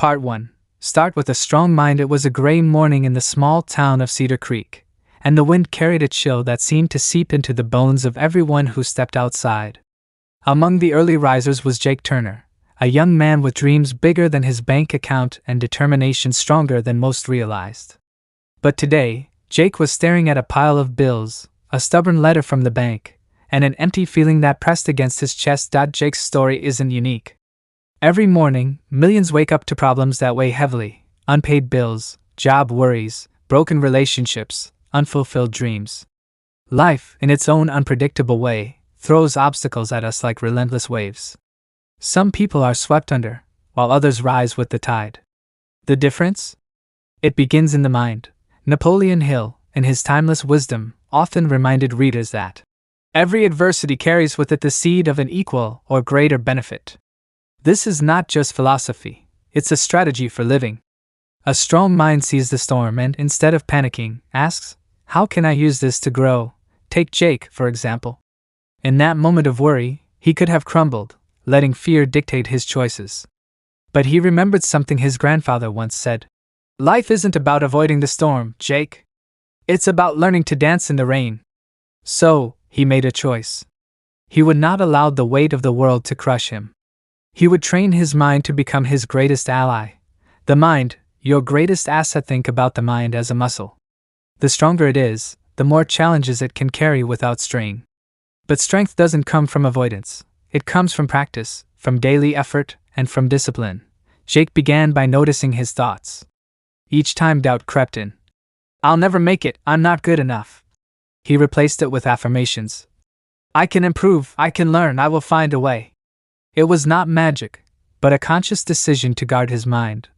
Part 1. Start with a strong mind. It was a gray morning in the small town of Cedar Creek, and the wind carried a chill that seemed to seep into the bones of everyone who stepped outside. Among the early risers was Jake Turner, a young man with dreams bigger than his bank account and determination stronger than most realized. But today, Jake was staring at a pile of bills, a stubborn letter from the bank, and an empty feeling that pressed against his chest. Jake's story isn't unique. Every morning, millions wake up to problems that weigh heavily: unpaid bills, job worries, broken relationships, unfulfilled dreams. Life, in its own unpredictable way, throws obstacles at us like relentless waves. Some people are swept under, while others rise with the tide. The difference? It begins in the mind. Napoleon Hill, in his timeless wisdom, often reminded readers that every adversity carries with it the seed of an equal or greater benefit. This is not just philosophy, it's a strategy for living. A strong mind sees the storm and, instead of panicking, asks, "How can I use this to grow?" Take Jake, for example. In that moment of worry, he could have crumbled, letting fear dictate his choices. But he remembered something his grandfather once said. "Life isn't about avoiding the storm, Jake. It's about learning to dance in the rain." So, he made a choice. He would not allow the weight of the world to crush him. He would train his mind to become his greatest ally. The mind, your greatest asset. Think about the mind as a muscle. The stronger it is, the more challenges it can carry without strain. But strength doesn't come from avoidance. It comes from practice, from daily effort, and from discipline. Jake began by noticing his thoughts. Each time doubt crept in. "I'll never make it, I'm not good enough." He replaced it with affirmations. "I can improve, I can learn, I will find a way." It was not magic, but a conscious decision to guard his mind.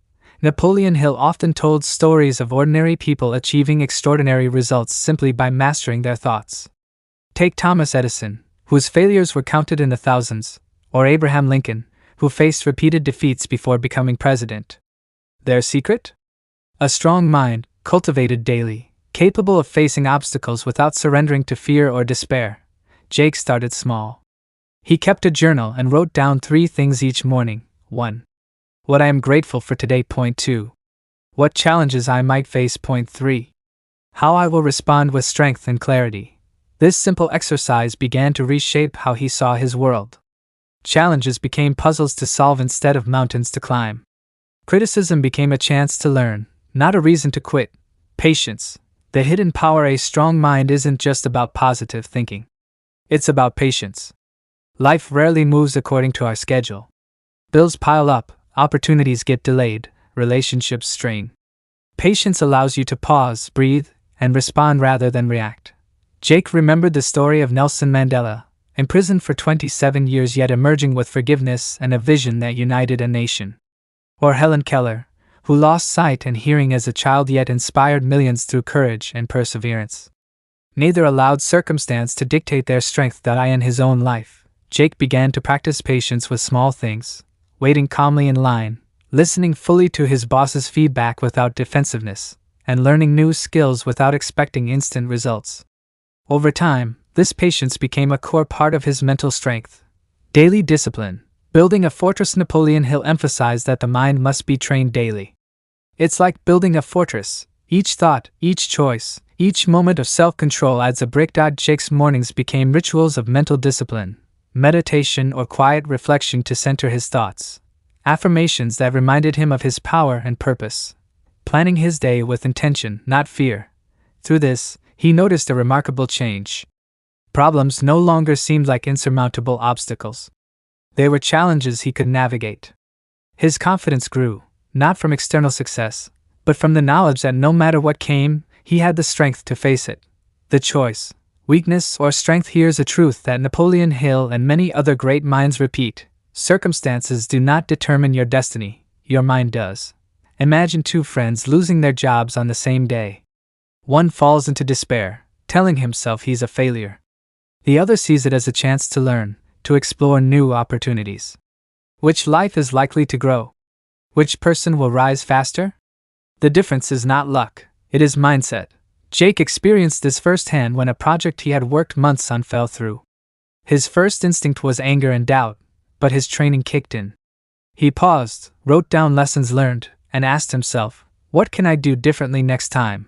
Napoleon Hill often told stories of ordinary people achieving extraordinary results simply by mastering their thoughts. Take Thomas Edison, whose failures were counted in the thousands, or Abraham Lincoln, who faced repeated defeats before becoming president. Their secret? A strong mind, cultivated daily, capable of facing obstacles without surrendering to fear or despair. Jake started small. He kept a journal and wrote down 3 things each morning. 1. What I am grateful for today. 2. What challenges I might face. 3. How I will respond with strength and clarity. This simple exercise began to reshape how he saw his world. Challenges became puzzles to solve instead of mountains to climb. Criticism became a chance to learn, not a reason to quit. Patience, the hidden power. A strong mind isn't just about positive thinking. It's about patience. Life rarely moves according to our schedule. Bills pile up, opportunities get delayed, relationships strain. Patience allows you to pause, breathe, and respond rather than react. Jake remembered the story of Nelson Mandela, imprisoned for 27 years yet emerging with forgiveness and a vision that united a nation. Or Helen Keller, who lost sight and hearing as a child yet inspired millions through courage and perseverance. Neither allowed circumstance to dictate their strength. In his own life, Jake began to practice patience with small things, waiting calmly in line, listening fully to his boss's feedback without defensiveness, and learning new skills without expecting instant results. Over time, this patience became a core part of his mental strength. Daily discipline, building a fortress. Napoleon Hill emphasized that the mind must be trained daily. It's like building a fortress. Each thought, each choice, each moment of self-control adds a brick. Jake's mornings became rituals of mental discipline, meditation or quiet reflection to center his thoughts, affirmations that reminded him of his power and purpose, planning his day with intention, not fear. Through this, he noticed a remarkable change. Problems no longer seemed like insurmountable obstacles. They were challenges he could navigate. His confidence grew, not from external success, but from the knowledge that no matter what came, he had the strength to face it. The choice, weakness or strength. Here's a truth that Napoleon Hill and many other great minds repeat: circumstances do not determine your destiny, your mind does. Imagine 2 friends losing their jobs on the same day. One falls into despair, telling himself he's a failure. The other sees it as a chance to learn, to explore new opportunities. Which life is likely to grow? Which person will rise faster? The difference is not luck, it is mindset. Jake experienced this firsthand when a project he had worked months on fell through. His first instinct was anger and doubt, but his training kicked in. He paused, wrote down lessons learned, and asked himself, what can I do differently next time?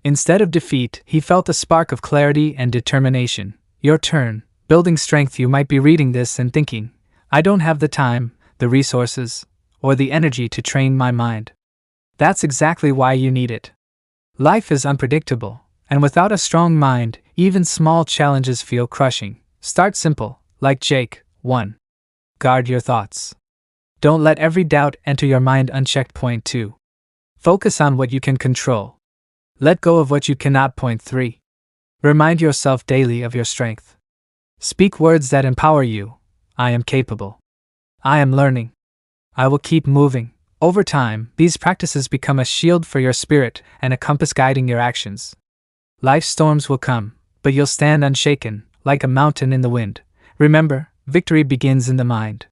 Instead of defeat, he felt a spark of clarity and determination. Your turn, building strength. You might be reading this and thinking, I don't have the time, the resources, or the energy to train my mind. That's exactly why you need it. Life is unpredictable, and without a strong mind, even small challenges feel crushing. Start simple, like Jake. 1. Guard your thoughts. Don't let every doubt enter your mind unchecked. Point 2. Focus on what you can control. Let go of what you cannot. Point 3. Remind yourself daily of your strength. Speak words that empower you. I am capable. I am learning. I will keep moving. Over time, these practices become a shield for your spirit and a compass guiding your actions. Life's storms will come, but you'll stand unshaken, like a mountain in the wind. Remember, victory begins in the mind.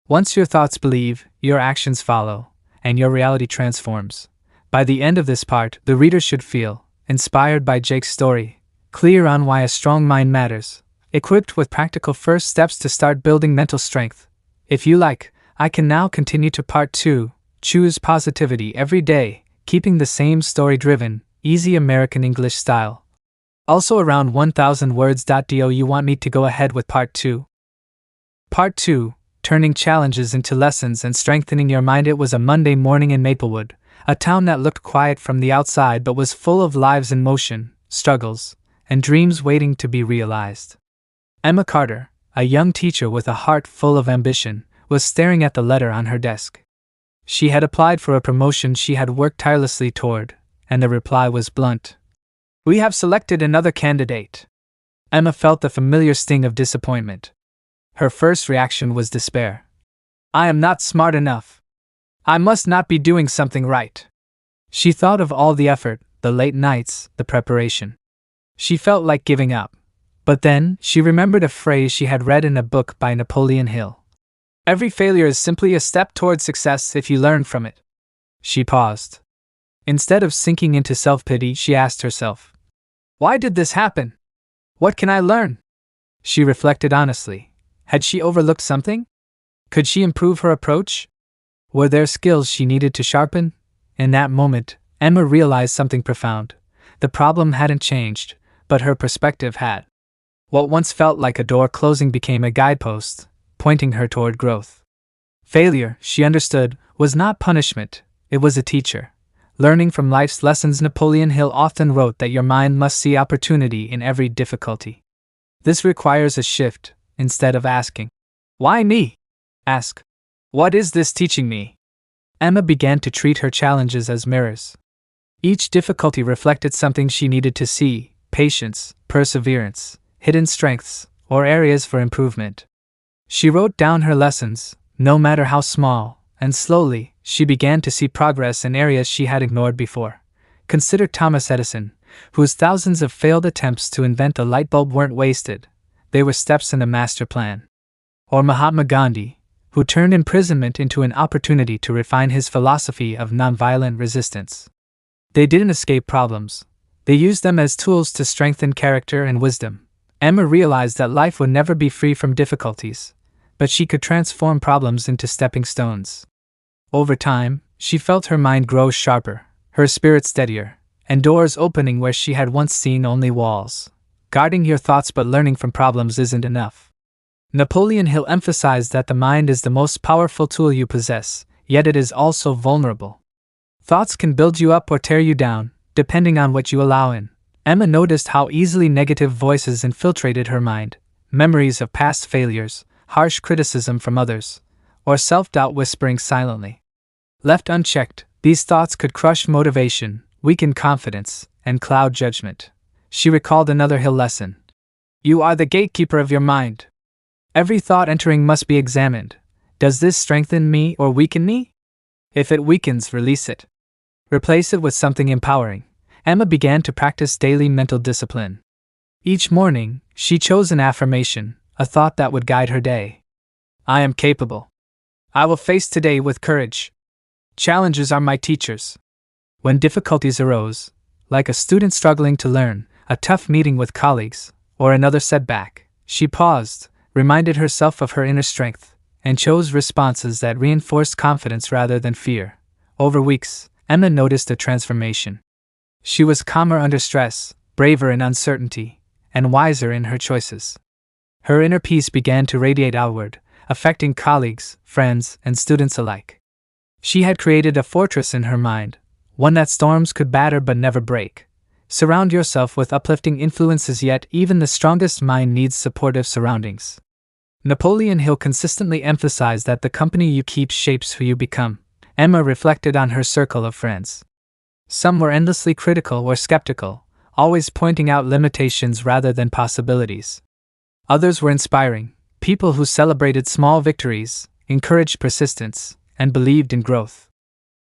Once your thoughts believe, your actions follow, and your reality transforms. By the end of this part, the reader should feel inspired by Jake's story, clear on why a strong mind matters, equipped with practical first steps to start building mental strength. If you like, I can now continue to part 2. Choose positivity every day, keeping the same story-driven, easy American English style. Also around 1,000 words. Do you want me to go ahead with part 2? Part 2, turning challenges into lessons and strengthening your mind. It was a Monday morning in Maplewood, a town that looked quiet from the outside but was full of lives in motion, struggles, and dreams waiting to be realized. Emma Carter, a young teacher with a heart full of ambition, was staring at the letter on her desk. She had applied for a promotion she had worked tirelessly toward, and the reply was blunt. We have selected another candidate. Emma felt the familiar sting of disappointment. Her first reaction was despair. I am not smart enough. I must not be doing something right. She thought of all the effort, the late nights, the preparation. She felt like giving up. But then, she remembered a phrase she had read in a book by Napoleon Hill. Every failure is simply a step toward success if you learn from it. She paused. Instead of sinking into self-pity, she asked herself, why did this happen? What can I learn? She reflected honestly. Had she overlooked something? Could she improve her approach? Were there skills she needed to sharpen? In that moment, Emma realized something profound. The problem hadn't changed, but her perspective had. What once felt like a door closing became a guidepost, pointing her toward growth. Failure, she understood, was not punishment, it was a teacher. Learning from life's lessons. Napoleon Hill often wrote that your mind must see opportunity in every difficulty. This requires a shift. Instead of asking, why me? Ask, what is this teaching me? Emma began to treat her challenges as mirrors. Each difficulty reflected something she needed to see: patience, perseverance, hidden strengths, or areas for improvement. She wrote down her lessons, no matter how small, and slowly, she began to see progress in areas she had ignored before. Consider Thomas Edison, whose thousands of failed attempts to invent the light bulb weren't wasted. They were steps in a master plan. Or Mahatma Gandhi, who turned imprisonment into an opportunity to refine his philosophy of nonviolent resistance. They didn't escape problems. They used them as tools to strengthen character and wisdom. Emma realized that life would never be free from difficulties, but she could transform problems into stepping stones. Over time, she felt her mind grow sharper, her spirit steadier, and doors opening where she had once seen only walls. Guarding your thoughts but learning from problems isn't enough. Napoleon Hill emphasized that the mind is the most powerful tool you possess, yet it is also vulnerable. Thoughts can build you up or tear you down, depending on what you allow in. Emma noticed how easily negative voices infiltrated her mind, memories of past failures, harsh criticism from others, or self-doubt whispering silently. Left unchecked, these thoughts could crush motivation, weaken confidence, and cloud judgment. She recalled another Hill lesson. You are the gatekeeper of your mind. Every thought entering must be examined. Does this strengthen me or weaken me? If it weakens, release it. Replace it with something empowering. Emma began to practice daily mental discipline. Each morning, she chose an affirmation, a thought that would guide her day. I am capable. I will face today with courage. Challenges are my teachers. When difficulties arose, like a student struggling to learn, a tough meeting with colleagues, or another setback, she paused, reminded herself of her inner strength, and chose responses that reinforced confidence rather than fear. Over weeks, Emma noticed a transformation. She was calmer under stress, braver in uncertainty, and wiser in her choices. Her inner peace began to radiate outward, affecting colleagues, friends, and students alike. She had created a fortress in her mind, one that storms could batter but never break. Surround yourself with uplifting influences, yet even the strongest mind needs supportive surroundings. Napoleon Hill consistently emphasized that the company you keep shapes who you become. Emma reflected on her circle of friends. Some were endlessly critical or skeptical, always pointing out limitations rather than possibilities. Others were inspiring, people who celebrated small victories, encouraged persistence, and believed in growth.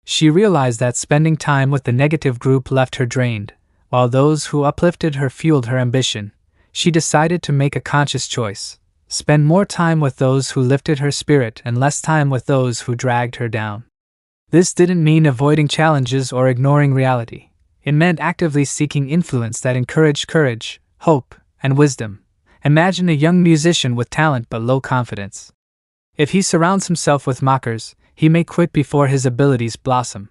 She realized that spending time with the negative group left her drained, while those who uplifted her fueled her ambition. She decided to make a conscious choice: spend more time with those who lifted her spirit and less time with those who dragged her down. This didn't mean avoiding challenges or ignoring reality. It meant actively seeking influence that encouraged courage, hope, and wisdom. Imagine a young musician with talent but low confidence. If he surrounds himself with mockers, he may quit before his abilities blossom.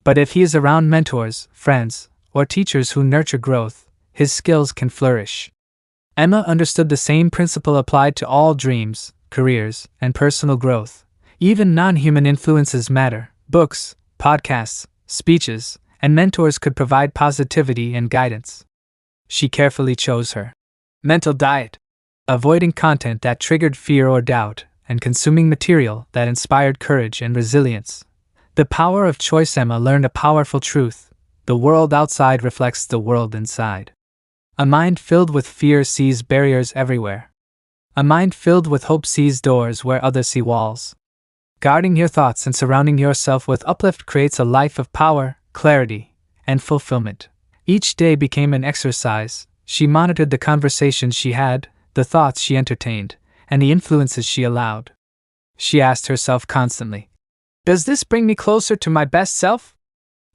But if he is around mentors, friends, or teachers who nurture growth, his skills can flourish. Emma understood the same principle applied to all dreams, careers, and personal growth. Even non-human influences matter. Books, podcasts, speeches, and mentors could provide positivity and guidance. She carefully chose her mental diet, avoiding content that triggered fear or doubt, and consuming material that inspired courage and resilience. The power of choice. Emma learned a powerful truth: the world outside reflects the world inside. A mind filled with fear sees barriers everywhere. A mind filled with hope sees doors where others see walls. Guarding your thoughts and surrounding yourself with uplift creates a life of power, clarity, and fulfillment. Each day became an exercise. She monitored the conversations she had, the thoughts she entertained, and the influences she allowed. She asked herself constantly, "Does this bring me closer to my best self?"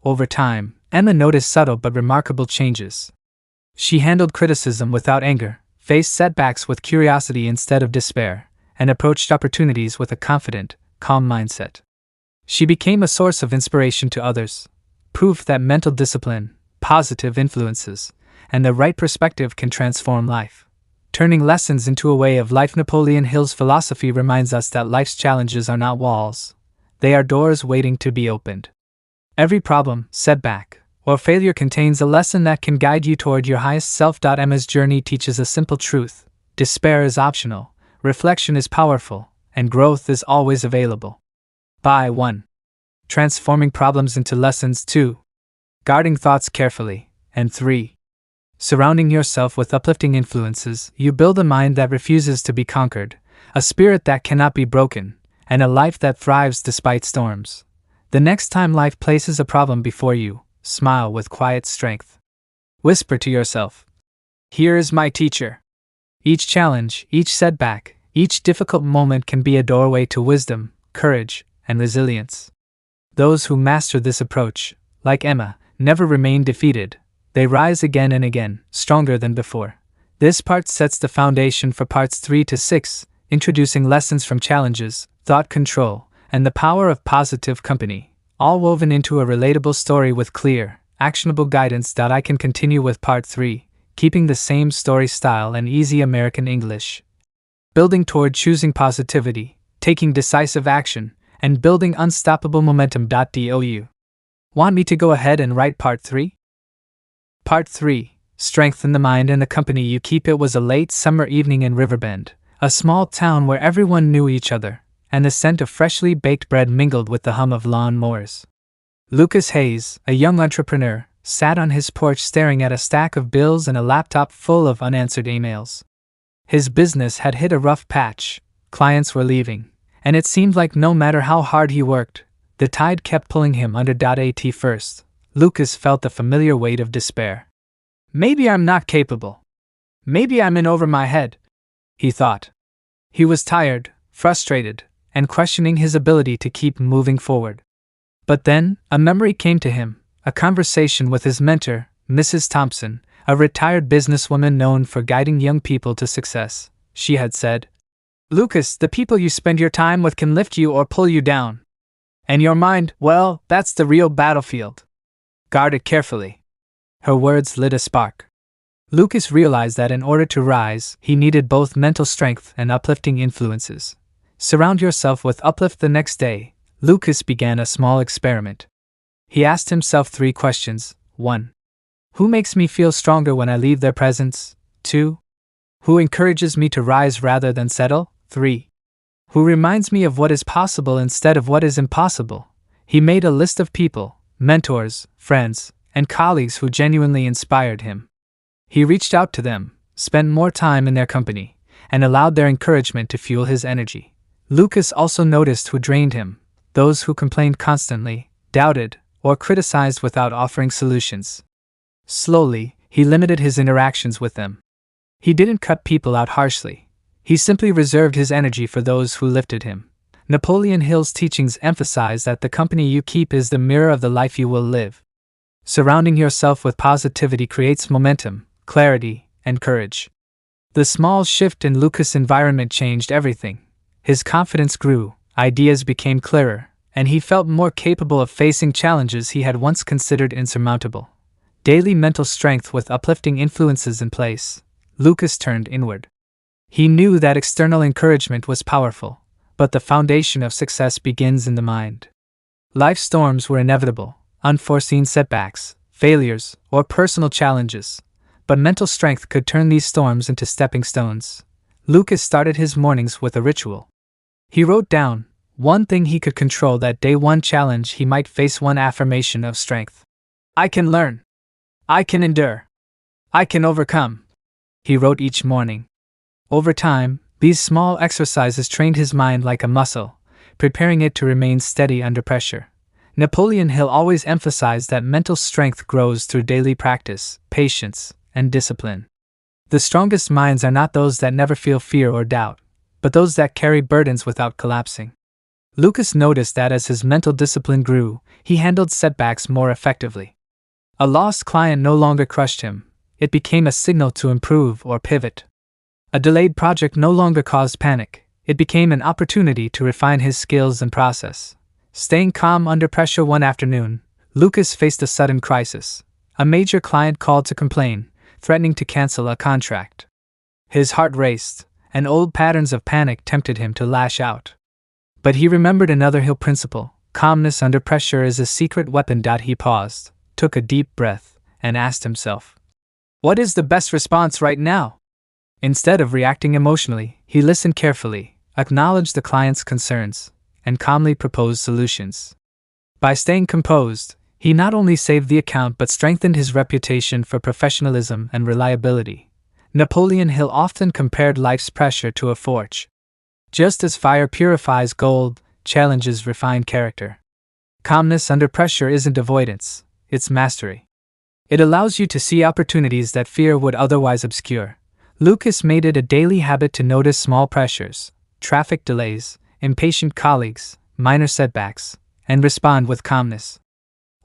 Over time, Emma noticed subtle but remarkable changes. She handled criticism without anger, faced setbacks with curiosity instead of despair, and approached opportunities with a confident, calm mindset. She became a source of inspiration to others, proof that mental discipline, positive influences, and the right perspective can transform life. Turning lessons into a way of life. Napoleon Hill's philosophy reminds us that life's challenges are not walls. They are doors waiting to be opened. Every problem, setback, or failure contains a lesson that can guide you toward your highest self. Emma's journey teaches a simple truth: despair is optional, reflection is powerful, and growth is always available. By 1. Transforming problems into lessons. 2. Guarding thoughts carefully. And 3. Surrounding yourself with uplifting influences. You build a mind that refuses to be conquered, a spirit that cannot be broken, and a life that thrives despite storms. The next time life places a problem before you, smile with quiet strength. Whisper to yourself, "Here is my teacher." Each challenge, each setback, each difficult moment can be a doorway to wisdom, courage, and resilience. Those who master this approach, like Emma, never remain defeated. They rise again and again, stronger than before. This part sets the foundation for parts 3 to 6, introducing lessons from challenges, thought control, and the power of positive company, all woven into a relatable story with clear, actionable guidance. I can continue with part 3, keeping the same story style and easy American English. Building toward choosing positivity, taking decisive action, and building unstoppable momentum. Do you want me to go ahead and write part 3? Part 3, Strengthen the Mind and the Company You Keep. It was a late summer evening in Riverbend, a small town where everyone knew each other, and the scent of freshly baked bread mingled with the hum of lawn mowers. Lucas Hayes, a young entrepreneur, sat on his porch staring at a stack of bills and a laptop full of unanswered emails. His business had hit a rough patch, clients were leaving, and it seemed like no matter how hard he worked, the tide kept pulling him under. At first, Lucas felt the familiar weight of despair. Maybe I'm not capable. Maybe I'm in over my head, he thought. He was tired, frustrated, and questioning his ability to keep moving forward. But then, a memory came to him, a conversation with his mentor, Mrs. Thompson, a retired businesswoman known for guiding young people to success. She had said, Lucas, the people you spend your time with can lift you or pull you down. And your mind, well, that's the real battlefield. Guard it carefully. Her words lit a spark. Lucas realized that in order to rise, he needed both mental strength and uplifting influences. Surround yourself with uplift. The next day, Lucas began a small experiment. He asked himself 3 questions. 1. Who makes me feel stronger when I leave their presence? 2. Who encourages me to rise rather than settle? 3. Who reminds me of what is possible instead of what is impossible? He made a list of people, mentors, friends, and colleagues who genuinely inspired him. He reached out to them, spent more time in their company, and allowed their encouragement to fuel his energy. Lucas also noticed who drained him, those who complained constantly, doubted, or criticized without offering solutions. Slowly, he limited his interactions with them. He didn't cut people out harshly. He simply reserved his energy for those who lifted him. Napoleon Hill's teachings emphasize that the company you keep is the mirror of the life you will live. Surrounding yourself with positivity creates momentum, clarity, and courage. The small shift in Lucas' environment changed everything. His confidence grew, ideas became clearer, and he felt more capable of facing challenges he had once considered insurmountable. Daily mental strength with uplifting influences in place, Lucas turned inward. He knew that external encouragement was powerful, but the foundation of success begins in the mind. Life's storms were inevitable, unforeseen setbacks, failures, or personal challenges, but mental strength could turn these storms into stepping stones. Lucas started his mornings with a ritual. He wrote down one thing he could control that day, one challenge he might face, one affirmation of strength. I can learn. I can endure. I can overcome. He wrote each morning. Over time, these small exercises trained his mind like a muscle, preparing it to remain steady under pressure. Napoleon Hill always emphasized that mental strength grows through daily practice, patience, and discipline. The strongest minds are not those that never feel fear or doubt, but those that carry burdens without collapsing. Lucas noticed that as his mental discipline grew, he handled setbacks more effectively. A lost client no longer crushed him. It became a signal to improve or pivot. A delayed project no longer caused panic. It became an opportunity to refine his skills and process. Staying calm under pressure. One afternoon, Lucas faced a sudden crisis. A major client called to complain, threatening to cancel a contract. His heart raced, and old patterns of panic tempted him to lash out. But he remembered another Hill principle: calmness under pressure is a secret weapon. He paused, took a deep breath, and asked himself, what is the best response right now? Instead of reacting emotionally, he listened carefully, acknowledged the client's concerns, and calmly proposed solutions. By staying composed, he not only saved the account but strengthened his reputation for professionalism and reliability. Napoleon Hill often compared life's pressure to a forge. Just as fire purifies gold, challenges refine character. Calmness under pressure isn't avoidance, it's mastery. It allows you to see opportunities that fear would otherwise obscure. Lucas made it a daily habit to notice small pressures, traffic delays, impatient colleagues, minor setbacks, and respond with calmness.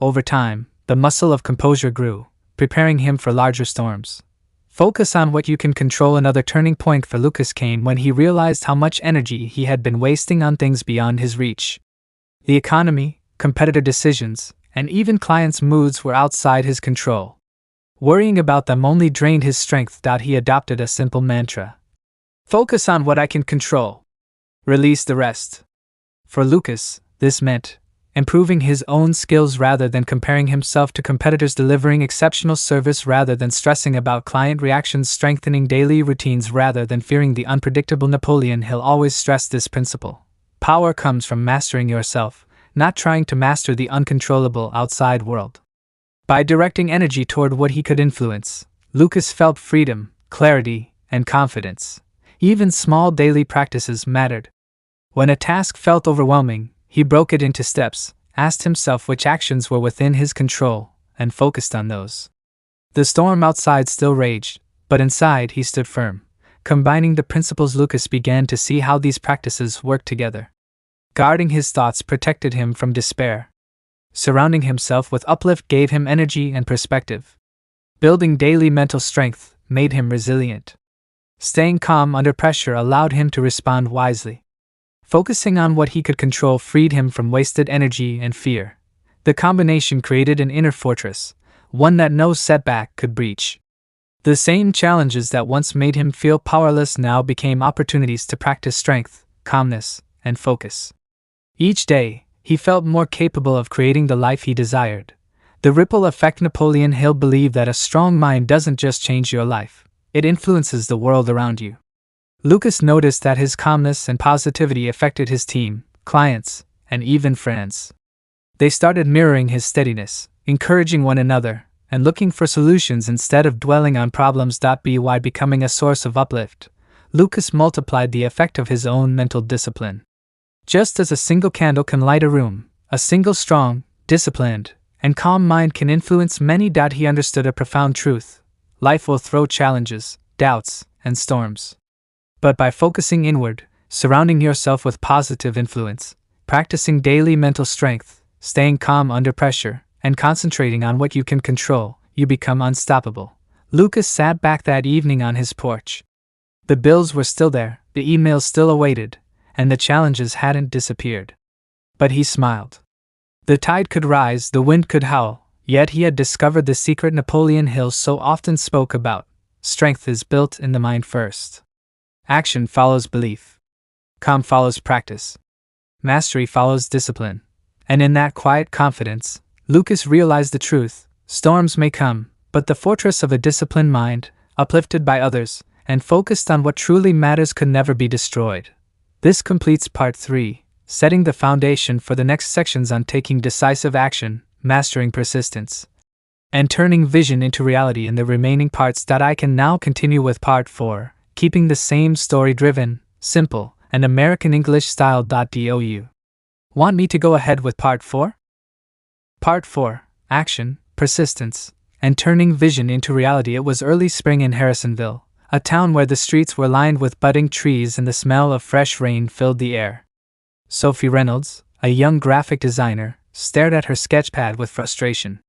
Over time, the muscle of composure grew, preparing him for larger storms. Focus on what you can control. Another turning point for Lucas came when he realized how much energy he had been wasting on things beyond his reach. The economy, competitor decisions, and even clients' moods were outside his control. Worrying about them only drained his strength. He adopted a simple mantra: focus on what I can control. Release the rest. For Lucas, this meant improving his own skills rather than comparing himself to competitors, delivering exceptional service rather than stressing about client reactions, strengthening daily routines rather than fearing the unpredictable. Napoleon Hill always stressed this principle. Power comes from mastering yourself, not trying to master the uncontrollable outside world. By directing energy toward what he could influence, Lucas felt freedom, clarity, and confidence. Even small daily practices mattered. When a task felt overwhelming, he broke it into steps, asked himself which actions were within his control, and focused on those. The storm outside still raged, but inside he stood firm. Combining the principles, Lucas began to see how these practices worked together. Guarding his thoughts protected him from despair. Surrounding himself with uplift gave him energy and perspective. Building daily mental strength made him resilient. Staying calm under pressure allowed him to respond wisely. Focusing on what he could control freed him from wasted energy and fear. The combination created an inner fortress, one that no setback could breach. The same challenges that once made him feel powerless now became opportunities to practice strength, calmness, and focus. Each day, he felt more capable of creating the life he desired. The ripple effect. Napoleon Hill believed that a strong mind doesn't just change your life, it influences the world around you. Lucas noticed that his calmness and positivity affected his team, clients, and even friends. They started mirroring his steadiness, encouraging one another, and looking for solutions instead of dwelling on problems. By becoming a source of uplift, Lucas multiplied the effect of his own mental discipline. Just as a single candle can light a room, a single strong, disciplined, and calm mind can influence many. He understood a profound truth: life will throw challenges, doubts, and storms. But by focusing inward, surrounding yourself with positive influence, practicing daily mental strength, staying calm under pressure, and concentrating on what you can control, you become unstoppable. Lucas sat back that evening on his porch. The bills were still there, the emails still awaited, and the challenges hadn't disappeared. But he smiled. The tide could rise, the wind could howl, yet he had discovered the secret Napoleon Hill so often spoke about: strength is built in the mind first. Action follows belief. Calm follows practice. Mastery follows discipline. And in that quiet confidence, Lucas realized the truth: storms may come, but the fortress of a disciplined mind, uplifted by others, and focused on what truly matters, could never be destroyed. This completes Part 3, setting the foundation for the next sections on taking decisive action, mastering persistence, and turning vision into reality in the remaining parts. I can now continue with Part 4, keeping the same story-driven, simple, and American English style. Do want me to go ahead with Part 4? Part 4, Action, Persistence, and Turning Vision into Reality. It was early spring in Harrisonville, a town where the streets were lined with budding trees and the smell of fresh rain filled the air. Sophie Reynolds, a young graphic designer, stared at her sketchpad with frustration.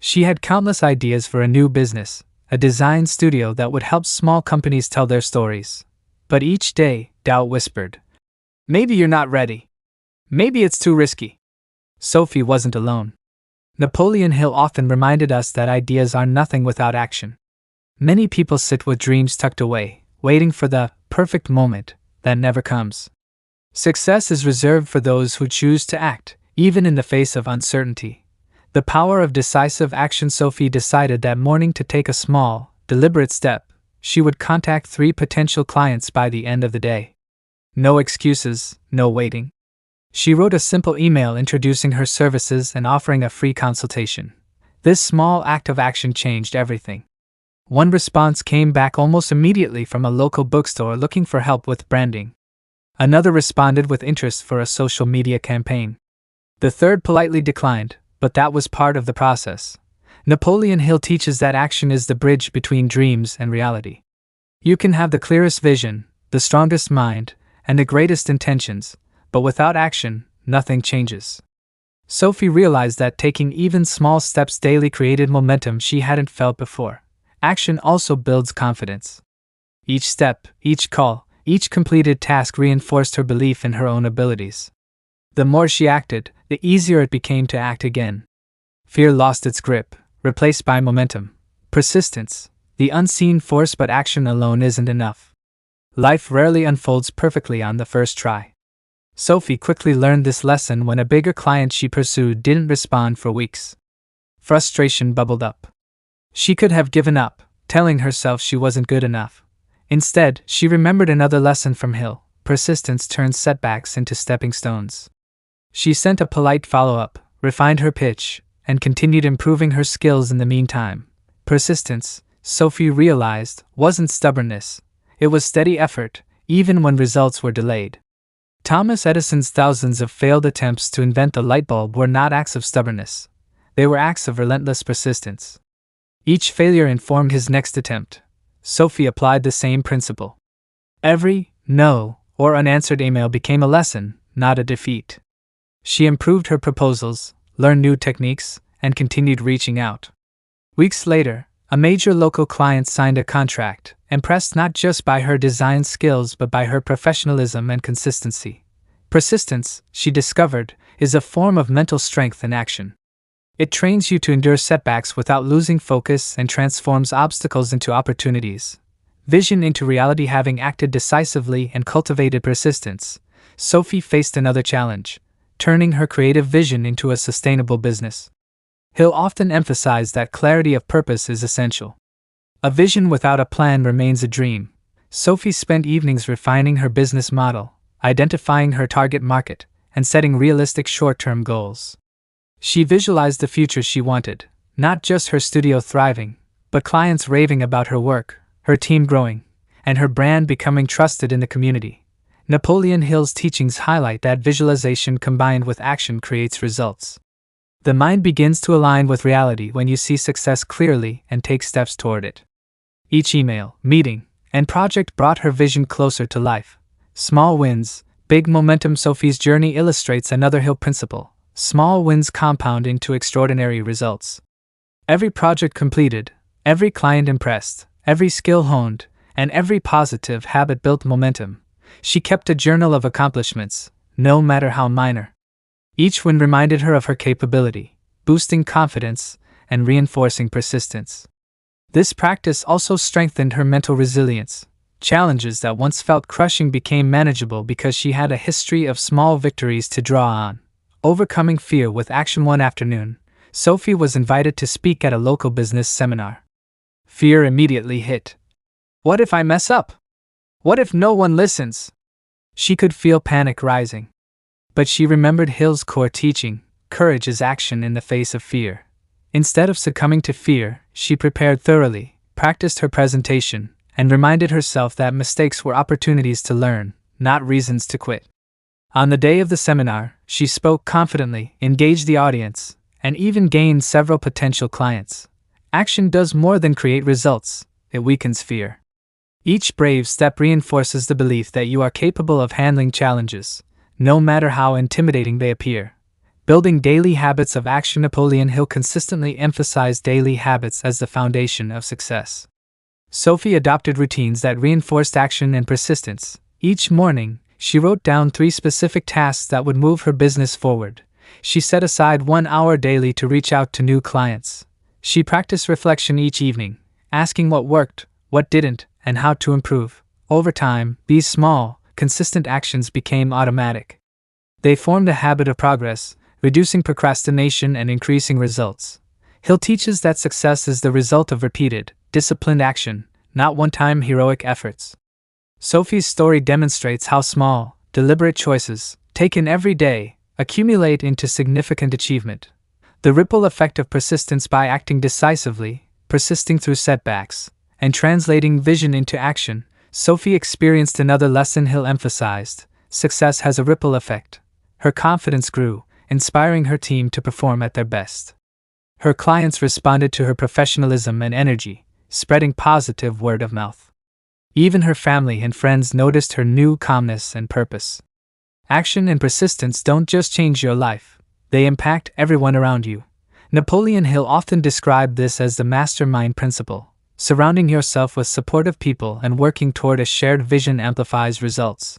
She had countless ideas for a new business, a design studio that would help small companies tell their stories. But each day, doubt whispered, "Maybe you're not ready. Maybe it's too risky." Sophie wasn't alone. Napoleon Hill often reminded us that ideas are nothing without action. Many people sit with dreams tucked away, waiting for the perfect moment that never comes. Success is reserved for those who choose to act, even in the face of uncertainty. The power of decisive action. Sophie decided that morning to take a small, deliberate step. She would contact 3 potential clients by the end of the day. No excuses, no waiting. She wrote a simple email introducing her services and offering a free consultation. This small act of action changed everything. One response came back almost immediately from a local bookstore looking for help with branding. Another responded with interest for a social media campaign. The third politely declined, but that was part of the process. Napoleon Hill teaches that action is the bridge between dreams and reality. You can have the clearest vision, the strongest mind, and the greatest intentions, but without action, nothing changes. Sophie realized that taking even small steps daily created momentum she hadn't felt before. Action also builds confidence. Each step, each call, each completed task reinforced her belief in her own abilities. The more she acted, the easier it became to act again. Fear lost its grip, replaced by momentum. Persistence, the unseen force. But action alone isn't enough. Life rarely unfolds perfectly on the first try. Sophie quickly learned this lesson when a bigger client she pursued didn't respond for weeks. Frustration bubbled up. She could have given up, telling herself she wasn't good enough. Instead, she remembered another lesson from Hill: persistence turns setbacks into stepping stones. She sent a polite follow-up, refined her pitch, and continued improving her skills in the meantime. Persistence, Sophie realized, wasn't stubbornness. It was steady effort, even when results were delayed. Thomas Edison's thousands of failed attempts to invent the light bulb were not acts of stubbornness. They were acts of relentless persistence. Each failure informed his next attempt. Sophie applied the same principle. Every no or unanswered email became a lesson, not a defeat. She improved her proposals, learned new techniques, and continued reaching out. Weeks later, a major local client signed a contract, impressed not just by her design skills but by her professionalism and consistency. Persistence, she discovered, is a form of mental strength in action. It trains you to endure setbacks without losing focus and transforms obstacles into opportunities. Vision into reality. Having acted decisively and cultivated persistence, Sophie faced another challenge, turning her creative vision into a sustainable business. Hill often emphasized that clarity of purpose is essential. A vision without a plan remains a dream. Sophie spent evenings refining her business model, identifying her target market, and setting realistic short-term goals. She visualized the future she wanted, not just her studio thriving, but clients raving about her work, her team growing, and her brand becoming trusted in the community. Napoleon Hill's teachings highlight that visualization combined with action creates results. The mind begins to align with reality when you see success clearly and take steps toward it. Each email, meeting, and project brought her vision closer to life. Small wins, big momentum. Sophie's journey illustrates another Hill principle. Small wins compound into extraordinary results. Every project completed, every client impressed, every skill honed, and every positive habit built momentum. She kept a journal of accomplishments, no matter how minor. Each win reminded her of her capability, boosting confidence and reinforcing persistence. This practice also strengthened her mental resilience. Challenges that once felt crushing became manageable because she had a history of small victories to draw on. Overcoming fear with action. One afternoon, Sophie was invited to speak at a local business seminar. Fear immediately hit. What if I mess up? What if no one listens? She could feel panic rising. But she remembered Hill's core teaching: courage is action in the face of fear. Instead of succumbing to fear, she prepared thoroughly, practiced her presentation, and reminded herself that mistakes were opportunities to learn, not reasons to quit. On the day of the seminar, she spoke confidently, engaged the audience, and even gained several potential clients. Action does more than create results, it weakens fear. Each brave step reinforces the belief that you are capable of handling challenges, no matter how intimidating they appear. Building daily habits of action. Napoleon Hill consistently emphasized daily habits as the foundation of success. Sophie adopted routines that reinforced action and persistence. Each morning, she wrote down 3 specific tasks that would move her business forward. She set aside 1 hour daily to reach out to new clients. She practiced reflection each evening, asking what worked, what didn't, and how to improve. Over time, these small, consistent actions became automatic. They formed a habit of progress, reducing procrastination and increasing results. Hill teaches that success is the result of repeated, disciplined action, not one-time heroic efforts. Sophie's story demonstrates how small, deliberate choices, taken every day, accumulate into significant achievement. The ripple effect of persistence: by acting decisively, persisting through setbacks, and translating vision into action, Sophie experienced another lesson Hill emphasized: success has a ripple effect. Her confidence grew, inspiring her team to perform at their best. Her clients responded to her professionalism and energy, spreading positive word of mouth. Even her family and friends noticed her new calmness and purpose. Action and persistence don't just change your life, they impact everyone around you. Napoleon Hill often described this as the mastermind principle. Surrounding yourself with supportive people and working toward a shared vision amplifies results.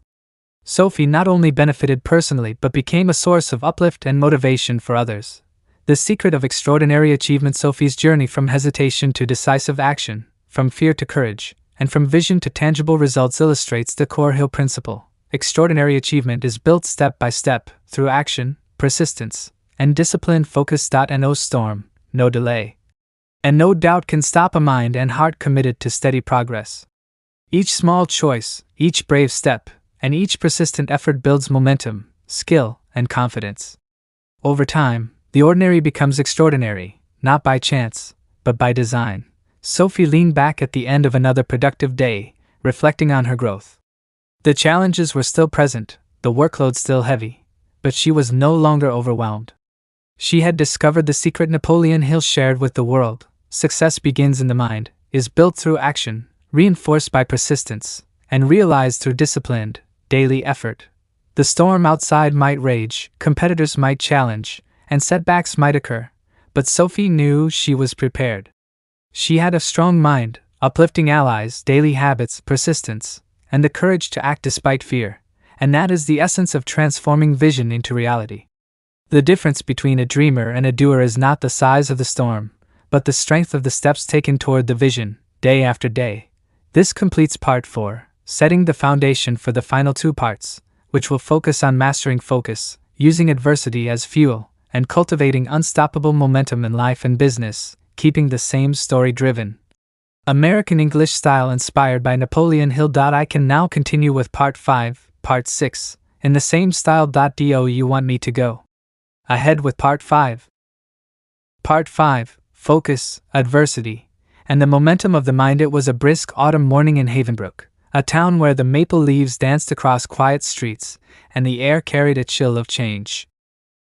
Sophie not only benefited personally but became a source of uplift and motivation for others. The secret of extraordinary achievement: Sophie's journey from hesitation to decisive action, from fear to courage, and from vision to tangible results illustrates the core Hill principle. Extraordinary achievement is built step by step, through action, persistence, and discipline. Focus. No storm, no delay, and no doubt can stop a mind and heart committed to steady progress. Each small choice, each brave step, and each persistent effort builds momentum, skill, and confidence. Over time, the ordinary becomes extraordinary, not by chance, but by design. Sophie leaned back at the end of another productive day, reflecting on her growth. The challenges were still present, the workload still heavy, but she was no longer overwhelmed. She had discovered the secret Napoleon Hill shared with the world: success begins in the mind, is built through action, reinforced by persistence, and realized through disciplined, daily effort. The storm outside might rage, competitors might challenge, and setbacks might occur, but Sophie knew she was prepared. She had a strong mind, uplifting allies, daily habits, persistence, and the courage to act despite fear, and that is the essence of transforming vision into reality. The difference between a dreamer and a doer is not the size of the storm, but the strength of the steps taken toward the vision, day after day. This completes part 4, setting the foundation for the final 2 parts, which will focus on mastering focus, using adversity as fuel, and cultivating unstoppable momentum in life and business, keeping the same story driven. American English style inspired by Napoleon Hill. I can now continue with part 5, part 6, in the same style. Do you want me to go ahead with part 5? Part 5, Focus, Adversity, and the Momentum of the Mind. It was a brisk autumn morning in Havenbrook, a town where the maple leaves danced across quiet streets, and the air carried a chill of change.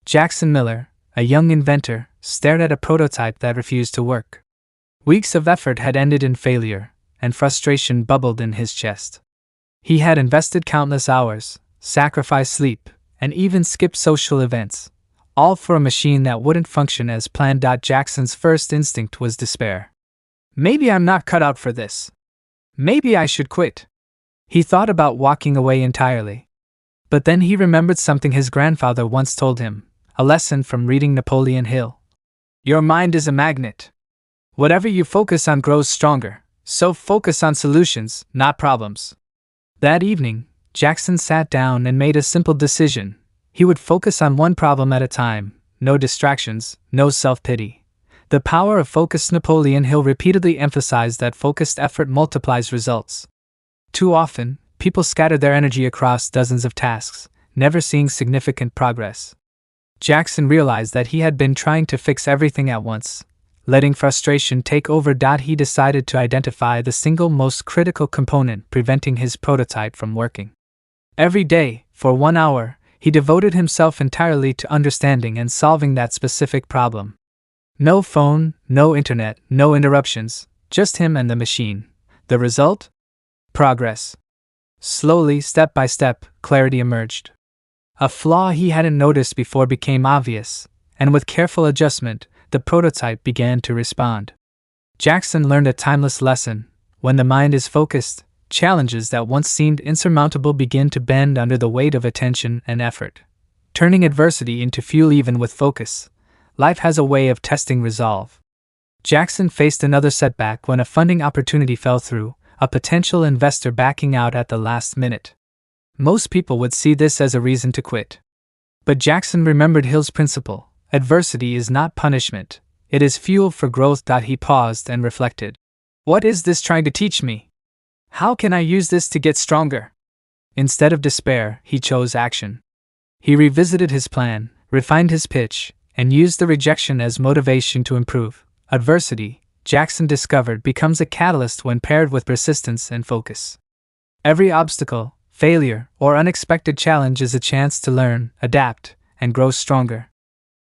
Jackson Miller, a young inventor, stared at a prototype that refused to work. Weeks of effort had ended in failure, and frustration bubbled in his chest. He had invested countless hours, sacrificed sleep, and even skipped social events, all for a machine that wouldn't function as planned. Jackson's first instinct was despair. Maybe I'm not cut out for this. Maybe I should quit. He thought about walking away entirely. But then he remembered something his grandfather once told him, a lesson from reading Napoleon Hill. Your mind is a magnet. Whatever you focus on grows stronger, so focus on solutions, not problems. That evening, Jackson sat down and made a simple decision. He would focus on one problem at a time, no distractions, no self-pity. The power of focus. Napoleon Hill repeatedly emphasized that focused effort multiplies results. Too often, people scatter their energy across dozens of tasks, never seeing significant progress. Jackson realized that he had been trying to fix everything at once, letting frustration take over. He decided to identify the single most critical component preventing his prototype from working. Every day, for 1 hour, he devoted himself entirely to understanding and solving that specific problem. No phone, no internet, no interruptions, just him and the machine. The result? Progress. Slowly, step by step, clarity emerged. A flaw he hadn't noticed before became obvious, and with careful adjustment, the prototype began to respond. Jackson learned a timeless lesson. When the mind is focused, challenges that once seemed insurmountable begin to bend under the weight of attention and effort, turning adversity into fuel. Even with focus, life has a way of testing resolve. Jackson faced another setback when a funding opportunity fell through, a potential investor backing out at the last minute. Most people would see this as a reason to quit. But Jackson remembered Hill's principle. Adversity is not punishment, it is fuel for growth. He paused and reflected. What is this trying to teach me? How can I use this to get stronger? Instead of despair, he chose action. He revisited his plan, refined his pitch, and used the rejection as motivation to improve. Adversity, Jackson discovered, becomes a catalyst when paired with persistence and focus. Every obstacle, failure, or unexpected challenge is a chance to learn, adapt, and grow stronger.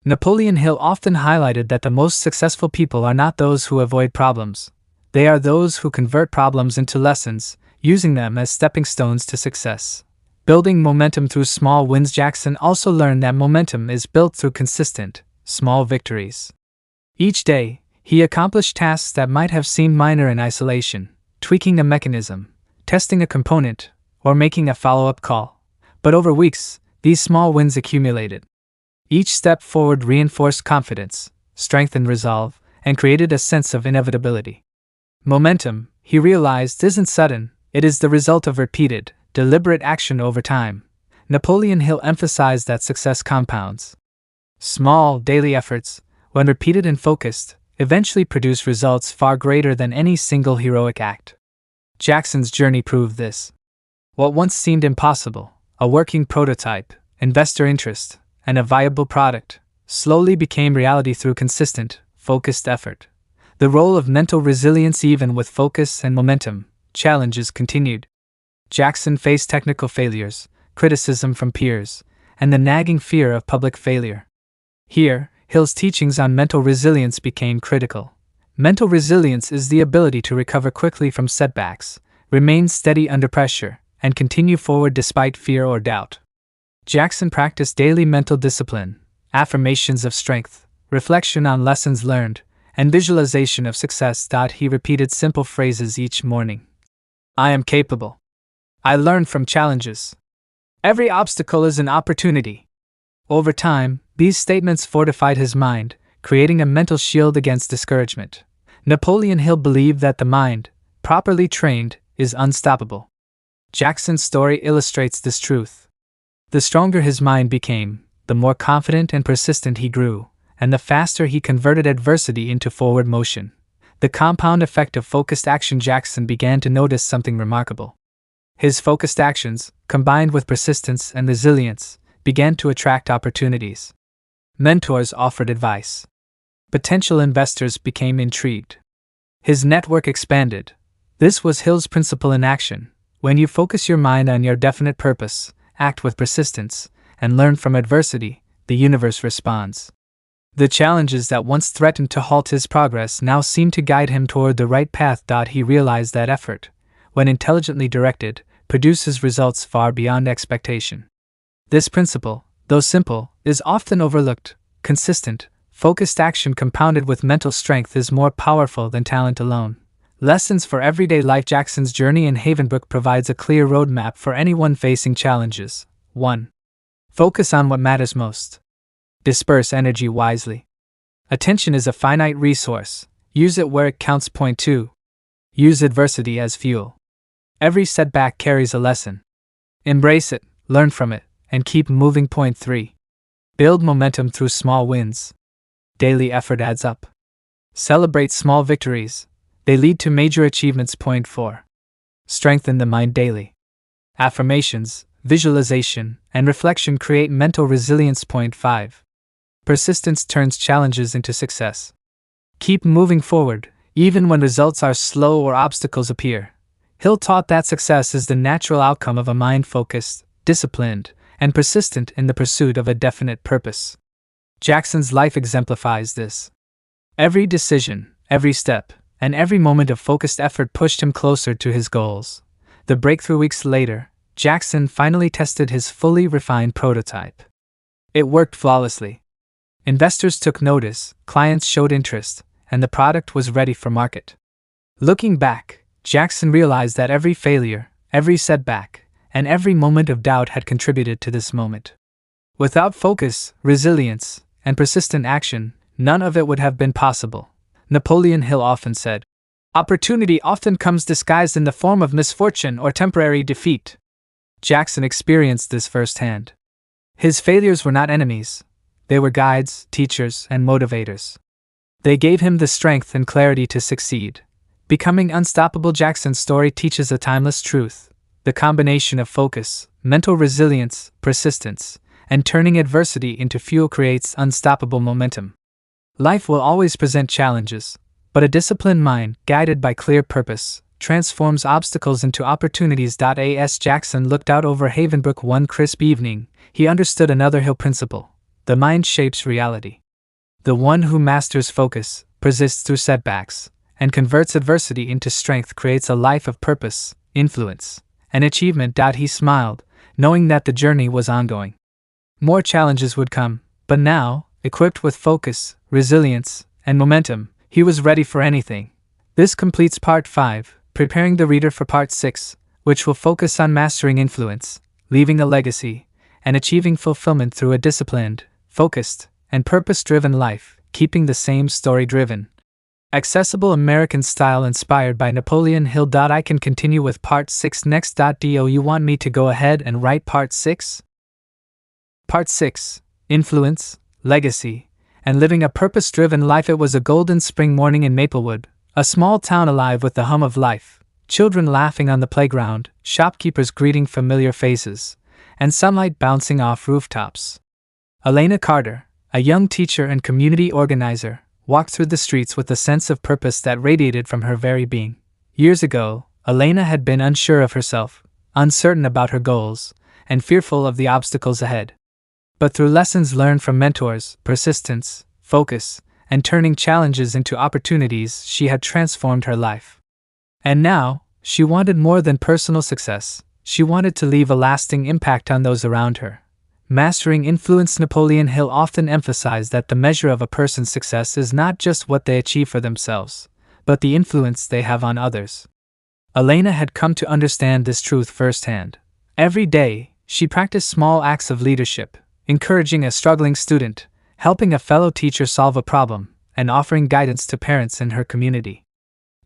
Napoleon Hill often highlighted that the most successful people are not those who avoid problems. They are those who convert problems into lessons, using them as stepping stones to success. Building momentum through small wins. Jackson also learned that momentum is built through consistent, small victories. Each day, he accomplished tasks that might have seemed minor in isolation, tweaking a mechanism, testing a component, or making a follow-up call. But over weeks, these small wins accumulated. Each step forward reinforced confidence, strengthened resolve, and created a sense of inevitability. Momentum, he realized, isn't sudden, it is the result of repeated, deliberate action over time. Napoleon Hill emphasized that success compounds. Small, daily efforts, when repeated and focused, eventually produce results far greater than any single heroic act. Jackson's journey proved this. What once seemed impossible, a working prototype, investor interest, and a viable product, slowly became reality through consistent, focused effort. The role of mental resilience. Even with focus and momentum, challenges continued. Jackson faced technical failures, criticism from peers, and the nagging fear of public failure. Here, Hill's teachings on mental resilience became critical. Mental resilience is the ability to recover quickly from setbacks, remain steady under pressure, and continue forward despite fear or doubt. Jackson practiced daily mental discipline, affirmations of strength, reflection on lessons learned, and visualization of success. He repeated simple phrases each morning. I am capable. I learn from challenges. Every obstacle is an opportunity. Over time, these statements fortified his mind, creating a mental shield against discouragement. Napoleon Hill believed that the mind, properly trained, is unstoppable. Jackson's story illustrates this truth. The stronger his mind became, the more confident and persistent he grew, and the faster he converted adversity into forward motion. The compound effect of focused action. Jackson began to notice something remarkable. His focused actions, combined with persistence and resilience, began to attract opportunities. Mentors offered advice. Potential investors became intrigued. His network expanded. This was Hill's principle in action. When you focus your mind on your definite purpose, act with persistence, and learn from adversity, the universe responds. The challenges that once threatened to halt his progress now seemed to guide him toward the right path. He realized that effort, when intelligently directed, produces results far beyond expectation. This principle, though simple, is often overlooked. Consistent, focused action compounded with mental strength is more powerful than talent alone. Lessons for everyday life. Jackson's journey in Havenbrook provides a clear roadmap for anyone facing challenges. 1. Focus on what matters most. Disperse energy wisely. Attention is a finite resource. Use it where it counts. Point 2. Use adversity as fuel. Every setback carries a lesson. Embrace it, learn from it, and keep moving. Point 3. Build momentum through small wins. Daily effort adds up. Celebrate small victories. They lead to major achievements. Point 4. Strengthen the mind daily. Affirmations, visualization, and reflection create mental resilience. Point 5. Persistence turns challenges into success. Keep moving forward, even when results are slow or obstacles appear. Hill taught that success is the natural outcome of a mind focused, disciplined, and persistent in the pursuit of a definite purpose. Jackson's life exemplifies this. Every decision, every step, and every moment of focused effort pushed him closer to his goals. The breakthrough. Weeks later, Jackson finally tested his fully refined prototype. It worked flawlessly. Investors took notice, clients showed interest, and the product was ready for market. Looking back, Jackson realized that every failure, every setback, and every moment of doubt had contributed to this moment. Without focus, resilience, and persistent action, none of it would have been possible. Napoleon Hill often said, "Opportunity often comes disguised in the form of misfortune or temporary defeat." Jackson experienced this firsthand. His failures were not enemies. They were guides, teachers, and motivators. They gave him the strength and clarity to succeed. Becoming unstoppable. Jackson's story teaches a timeless truth. The combination of focus, mental resilience, persistence, and turning adversity into fuel creates unstoppable momentum. Life will always present challenges, but a disciplined mind, guided by clear purpose, transforms obstacles into opportunities. As Jackson looked out over Havenbrook one crisp evening, he understood another Hill principle. The mind shapes reality. The one who masters focus, persists through setbacks, and converts adversity into strength creates a life of purpose, influence, and achievement. He smiled, knowing that the journey was ongoing. More challenges would come, but now, equipped with focus, resilience, and momentum, he was ready for anything. This completes Part 5, preparing the reader for Part 6, which will focus on mastering influence, leaving a legacy, and achieving fulfillment through a disciplined, focused, and purpose-driven life, keeping the same story-driven, accessible American style inspired by Napoleon Hill. I can continue with Part 6 next. Do you want me to go ahead and write Part 6? Part 6, Influence, Legacy, and Living a Purpose-Driven Life. It was a golden spring morning in Maplewood, a small town alive with the hum of life, children laughing on the playground, shopkeepers greeting familiar faces, and sunlight bouncing off rooftops. Elena Carter, a young teacher and community organizer, walked through the streets with a sense of purpose that radiated from her very being. Years ago, Elena had been unsure of herself, uncertain about her goals, and fearful of the obstacles ahead. But through lessons learned from mentors, persistence, focus, and turning challenges into opportunities, she had transformed her life. And now, she wanted more than personal success. She wanted to leave a lasting impact on those around her. Mastering Influence. Napoleon Hill often emphasized that the measure of a person's success is not just what they achieve for themselves, but the influence they have on others. Elena had come to understand this truth firsthand. Every day, she practiced small acts of leadership, encouraging a struggling student, helping a fellow teacher solve a problem, and offering guidance to parents in her community.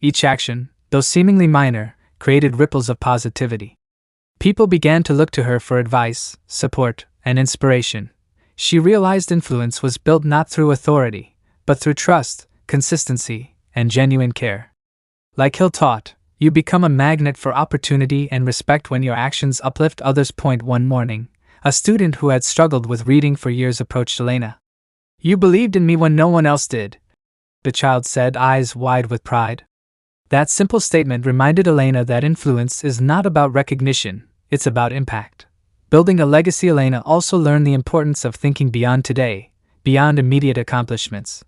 Each action, though seemingly minor, created ripples of positivity. People began to look to her for advice, support, and inspiration. She realized influence was built not through authority, but through trust, consistency, and genuine care. Like Hill taught, you become a magnet for opportunity and respect when your actions uplift others. One morning, a student who had struggled with reading for years approached Elena. "You believed in me when no one else did," the child said, eyes wide with pride. That simple statement reminded Elena that influence is not about recognition, it's about impact. Building a legacy. Elena also learned the importance of thinking beyond today, beyond immediate accomplishments.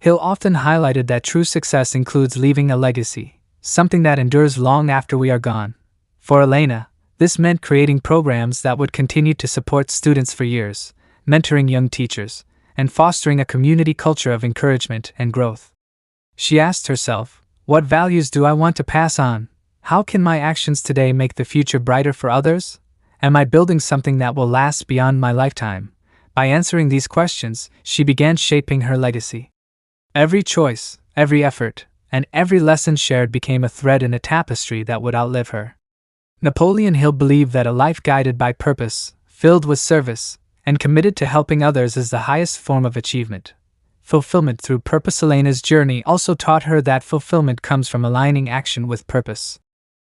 Hill often highlighted that true success includes leaving a legacy, something that endures long after we are gone. For Elena, this meant creating programs that would continue to support students for years, mentoring young teachers, and fostering a community culture of encouragement and growth. She asked herself, what values do I want to pass on? How can my actions today make the future brighter for others? Am I building something that will last beyond my lifetime? By answering these questions, she began shaping her legacy. Every choice, every effort, and every lesson shared became a thread in a tapestry that would outlive her. Napoleon Hill believed that a life guided by purpose, filled with service, and committed to helping others is the highest form of achievement. Fulfillment through purpose. Elena's journey also taught her that fulfillment comes from aligning action with purpose.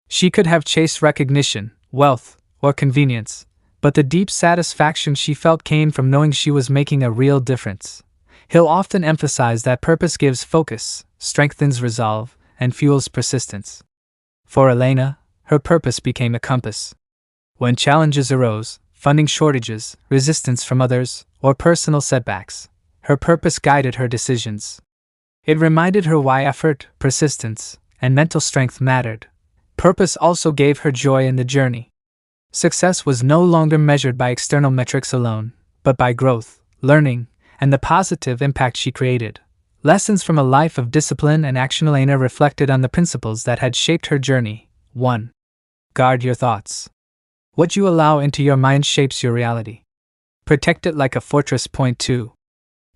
She could have chased recognition, wealth, or convenience, but the deep satisfaction she felt came from knowing she was making a real difference. Hill often emphasized that purpose gives focus, strengthens resolve, and fuels persistence. For Elena, her purpose became a compass. When challenges arose, funding shortages, resistance from others, or personal setbacks, her purpose guided her decisions. It reminded her why effort, persistence, and mental strength mattered. Purpose also gave her joy in the journey. Success was no longer measured by external metrics alone, but by growth, learning, and the positive impact she created. Lessons from a life of discipline and action. Elena reflected on the principles that had shaped her journey. 1. Guard your thoughts. What you allow into your mind shapes your reality. Protect it like a fortress. 2.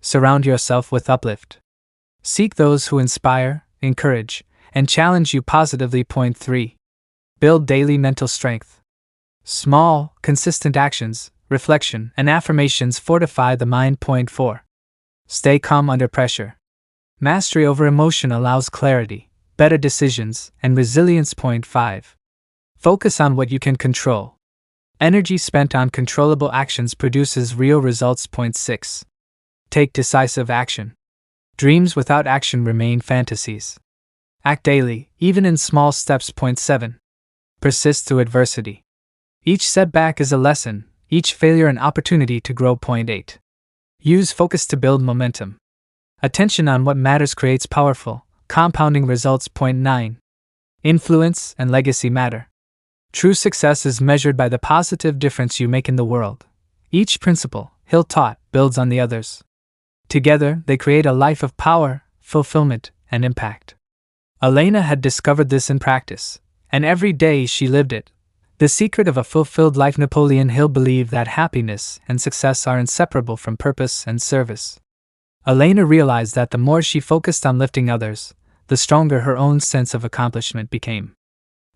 Surround yourself with uplift. Seek those who inspire, encourage, and challenge you positively. 3. Build daily mental strength. Small, consistent actions, reflection, and affirmations fortify the mind. 4. Stay calm under pressure. Mastery over emotion allows clarity, better decisions, and resilience. 5. Focus on what you can control. Energy spent on controllable actions produces real results. 6. Take decisive action. Dreams without action remain fantasies. Act daily, even in small steps. 7. Persist through adversity. Each setback is a lesson, each failure an opportunity to grow. 8. Use focus to build momentum. Attention on what matters creates powerful, compounding results. 9. Influence and legacy matter. True success is measured by the positive difference you make in the world. Each principle, Hill taught, builds on the others. Together, they create a life of power, fulfillment, and impact. Elena had discovered this in practice, and every day she lived it. The secret of a fulfilled life. Napoleon Hill believed that happiness and success are inseparable from purpose and service. Elena realized that the more she focused on lifting others, the stronger her own sense of accomplishment became.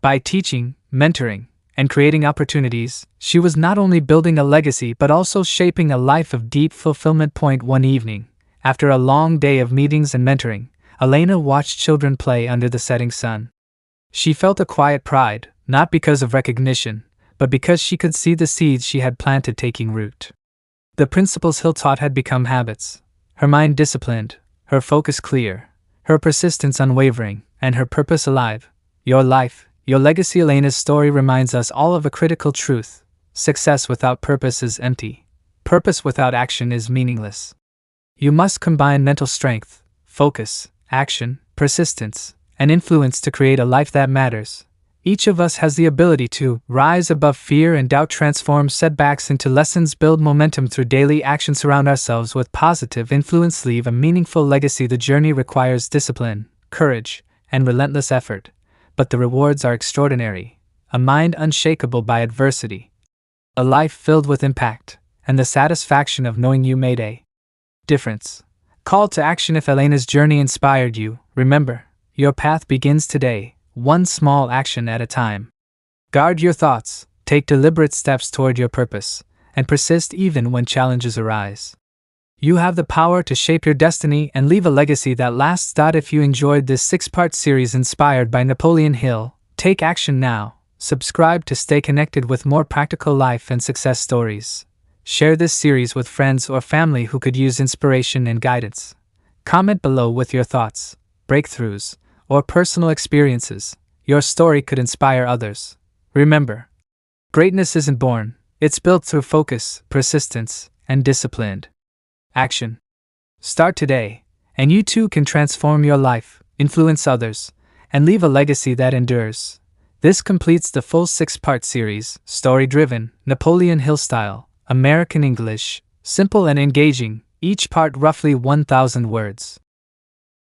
By teaching, mentoring, and creating opportunities, she was not only building a legacy but also shaping a life of deep fulfillment. 1 evening, after a long day of meetings and mentoring, Elena watched children play under the setting sun. She felt a quiet pride, not because of recognition, but because she could see the seeds she had planted taking root. The principles Hill taught had become habits, her mind disciplined, her focus clear, her persistence unwavering, and her purpose alive. Your life, your legacy. Elena's story reminds us all of a critical truth: success without purpose is empty. Purpose without action is meaningless. You must combine mental strength, focus, action, persistence, and influence to create a life that matters. Each of us has the ability to rise above fear and doubt, transform setbacks into lessons, build momentum through daily action, surround ourselves with positive influence, leave a meaningful legacy. The journey requires discipline, courage, and relentless effort, but the rewards are extraordinary. A mind unshakable by adversity, a life filled with impact, and the satisfaction of knowing you made a difference. Call to action. If Elena's journey inspired you, remember, your path begins today, one small action at a time. Guard your thoughts, take deliberate steps toward your purpose, and persist even when challenges arise. You have the power to shape your destiny and leave a legacy that lasts. If you enjoyed this 6-part series inspired by Napoleon Hill, take action now. Subscribe to stay connected with more practical life and success stories. Share this series with friends or family who could use inspiration and guidance. Comment below with your thoughts, breakthroughs, or personal experiences. Your story could inspire others. Remember, greatness isn't born, it's built through focus, persistence, and disciplined action. Start today, and you too can transform your life, influence others, and leave a legacy that endures. This completes the full 6-part series, story-driven, Napoleon Hill style, American English, simple and engaging, each part roughly 1,000 words.